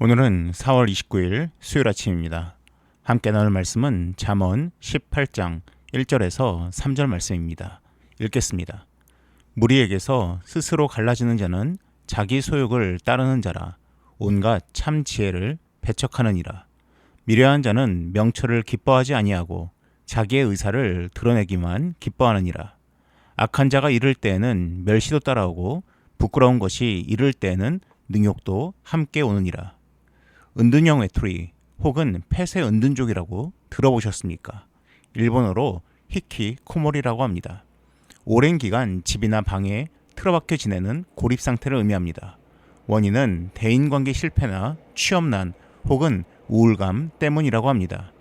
오늘은 4월 29일 수요일 아침입니다. 함께 나눌 말씀은 잠언 18장 1절에서 3절 말씀입니다. 읽겠습니다. 무리에게서 스스로 갈라지는 자는 자기 소욕을 따르는 자라. 온갖 참 지혜를 배척하느니라. 미련한 자는 명철을 기뻐하지 아니하고 자기의 의사를 드러내기만 기뻐하느니라. 악한 자가 이를 때에는 멸시도 따라오고 부끄러운 것이 이를 때에는 능욕도 함께 오느니라. 은둔형 외톨이 혹은 폐쇄 은둔족이라고 들어보셨습니까? 일본어로 히키코모리라고 합니다. 오랜 기간 집이나 방에 틀어박혀 지내는 고립 상태를 의미합니다. 원인은 대인관계 실패나 취업난 혹은 우울감 때문이라고 합니다.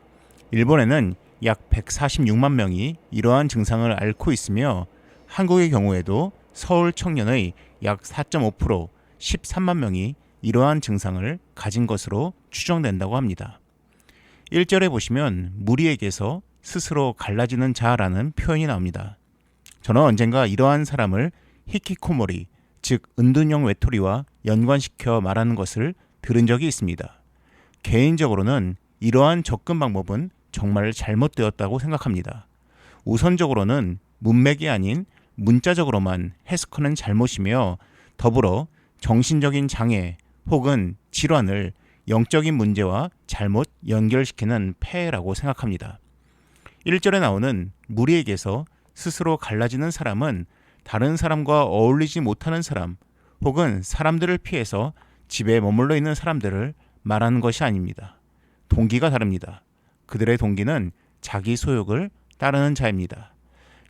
일본에는 약 146만 명이 이러한 증상을 앓고 있으며 한국의 경우에도 서울 청년의 약 4.5%, 13만 명이 이러한 증상을 가진 것으로 추정된다고 합니다. 1절에 보시면 무리에게서 스스로 갈라지는 자라는 표현이 나옵니다. 저는 언젠가 이러한 사람을 히키코모리, 즉 은둔형 외톨이와 연관시켜 말하는 것을 들은 적이 있습니다. 개인적으로는 이러한 접근 방법은 정말 잘못되었다고 생각합니다. 우선적으로는 문맥이 아닌 문자적으로만 해석하는 잘못이며 더불어 정신적인 장애 혹은 질환을 영적인 문제와 잘못 연결시키는 폐해라고 생각합니다. 1절에 나오는 무리에게서 스스로 갈라지는 사람은 다른 사람과 어울리지 못하는 사람 혹은 사람들을 피해서 집에 머물러 있는 사람들을 말하는 것이 아닙니다. 동기가 다릅니다. 그들의 동기는 자기 소욕을 따르는 자입니다.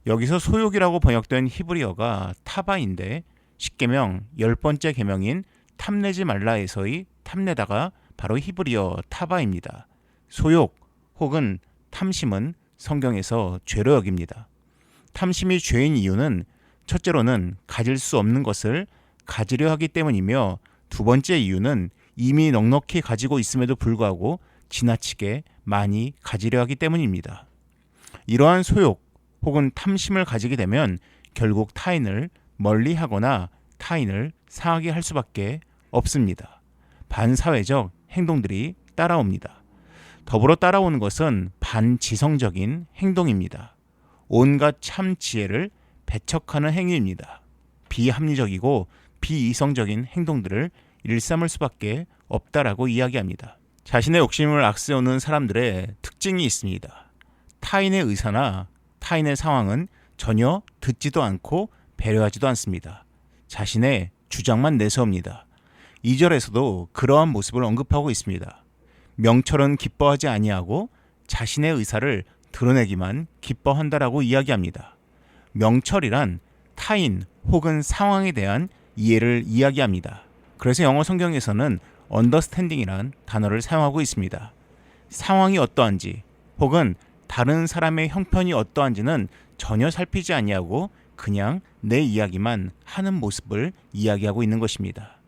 여기서 소욕이라고 번역된 히브리어가 타바인데 십계명 10번째 계명인 탐내지 말라에서의 탐내다가 바로 히브리어 타바입니다. 소욕 혹은 탐심은 성경에서 죄로 여깁니다. 탐심이 죄인 이유는 첫째로는 가질 수 없는 것을 가지려 하기 때문이며 두 번째 이유는 이미 넉넉히 가지고 있음에도 불구하고 지나치게 많이 가지려 하기 때문입니다. 이러한 소욕 혹은 탐심을 가지게 되면 결국 타인을 멀리하거나 타인을 상하게 할 수밖에 없습니다. 반사회적 행동들이 따라옵니다. 더불어 따라오는 것은 반지성적인 행동입니다. 온갖 참 지혜를 배척하는 행위입니다. 비합리적이고 비이성적인 행동들을 일삼을 수밖에 없다라고 이야기합니다. 자신의 욕심을 악세우는 사람들의 특징이 있습니다. 타인의 의사나 타인의 상황은 전혀 듣지도 않고 배려하지도 않습니다. 자신의 주장만 내세웁니다. 2절에서도 그러한 모습을 언급하고 있습니다. 명철은 기뻐하지 아니하고 자신의 의사를 드러내기만 기뻐한다라고 이야기합니다. 명철이란 타인 혹은 상황에 대한 이해를 이야기합니다. 그래서 영어 성경에서는 understanding이란 단어를 사용하고 있습니다. 상황이 어떠한지 혹은 다른 사람의 형편이 어떠한지는 전혀 살피지 아니하고 그냥 내 이야기만 하는 모습을 이야기하고 있는 것입니다.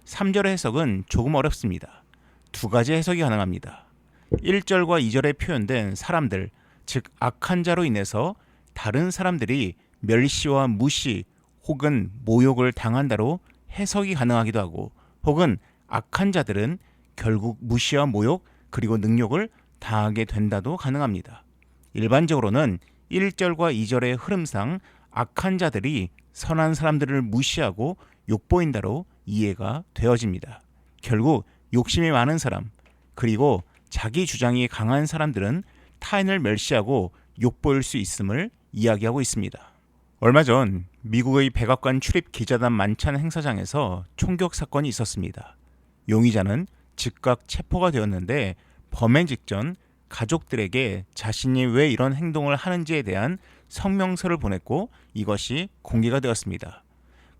3절의 해석은 조금 어렵습니다. 두 가지 해석이 가능합니다. 1절과 2절에 표현된 사람들, 즉 악한 자로 인해서 다른 사람들이 멸시와 무시 혹은 모욕을 당한다로 해석이 가능하기도 하고 혹은 악한 자들은 결국 무시와 모욕 그리고 능욕을 당하게 된다도 가능합니다. 일반적으로는 1절과 2절의 흐름상 악한 자들이 선한 사람들을 무시하고 욕보인다로 이해가 되어집니다. 결국 욕심이 많은 사람 그리고 자기 주장이 강한 사람들은 타인을 멸시하고 욕보일 수 있음을 이야기하고 있습니다. 얼마 전 미국의 백악관 출입 기자단 만찬 행사장에서 총격 사건이 있었습니다. 용의자는 즉각 체포가 되었는데 범행 직전 가족들에게 자신이 왜 이런 행동을 하는지에 대한 성명서를 보냈고 이것이 공개가 되었습니다.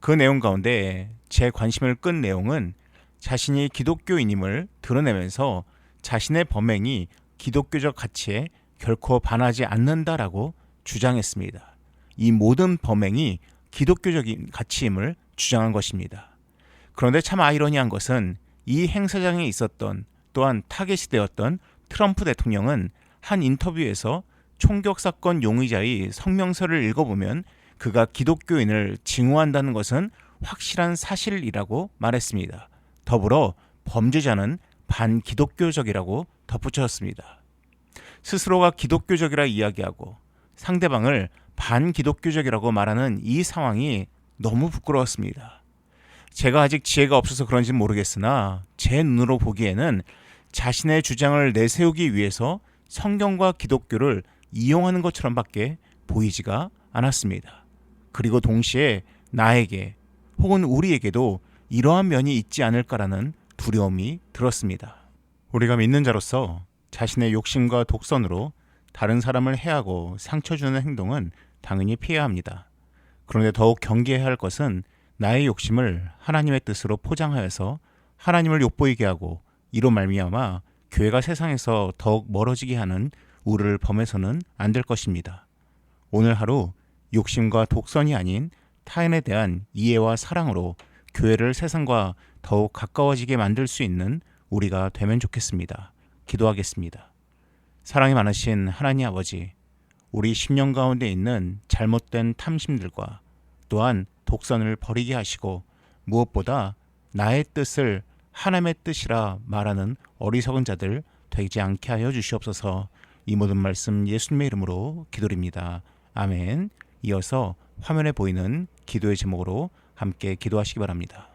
그 내용 가운데 제 관심을 끈 내용은 자신이 기독교인임을 드러내면서 자신의 범행이 기독교적 가치에 결코 반하지 않는다라고 주장했습니다. 이 모든 범행이 기독교적인 가치임을 주장한 것입니다. 그런데 참 아이러니한 것은 이 행사장에 있었던 또한 타겟이 되었던 트럼프 대통령은 한 인터뷰에서 총격 사건 용의자의 성명서를 읽어보면 그가 기독교인을 증오한다는 것은 확실한 사실이라고 말했습니다. 더불어 범죄자는 반기독교적이라고 덧붙였습니다. 스스로가 기독교적이라 이야기하고 상대방을 반기독교적이라고 말하는 이 상황이 너무 부끄러웠습니다. 제가 아직 지혜가 없어서 그런지 모르겠으나 제 눈으로 보기에는 자신의 주장을 내세우기 위해서 성경과 기독교를 이용하는 것처럼밖에 보이지가 않았습니다. 그리고 동시에 나에게 혹은 우리에게도 이러한 면이 있지 않을까라는 두려움이 들었습니다. 우리가 믿는 자로서 자신의 욕심과 독선으로 다른 사람을 해하고 상처 주는 행동은 당연히 피해야 합니다. 그런데 더욱 경계해야 할 것은 나의 욕심을 하나님의 뜻으로 포장하여서 하나님을 욕보이게 하고 이로 말미암아 교회가 세상에서 더욱 멀어지게 하는 우를 범해서는 안 될 것입니다. 오늘 하루 욕심과 독선이 아닌 타인에 대한 이해와 사랑으로 교회를 세상과 더욱 가까워지게 만들 수 있는 우리가 되면 좋겠습니다. 기도하겠습니다. 사랑이 많으신 하나님 아버지, 우리 심령 가운데 있는 잘못된 탐심들과 또한 독선을 버리게 하시고 무엇보다 나의 뜻을 하나님의 뜻이라 말하는 어리석은 자들 되지 않게 하여 주시옵소서. 이 모든 말씀 예수님의 이름으로 기도드립니다. 아멘. 이어서 화면에 보이는 기도의 제목으로 함께 기도하시기 바랍니다.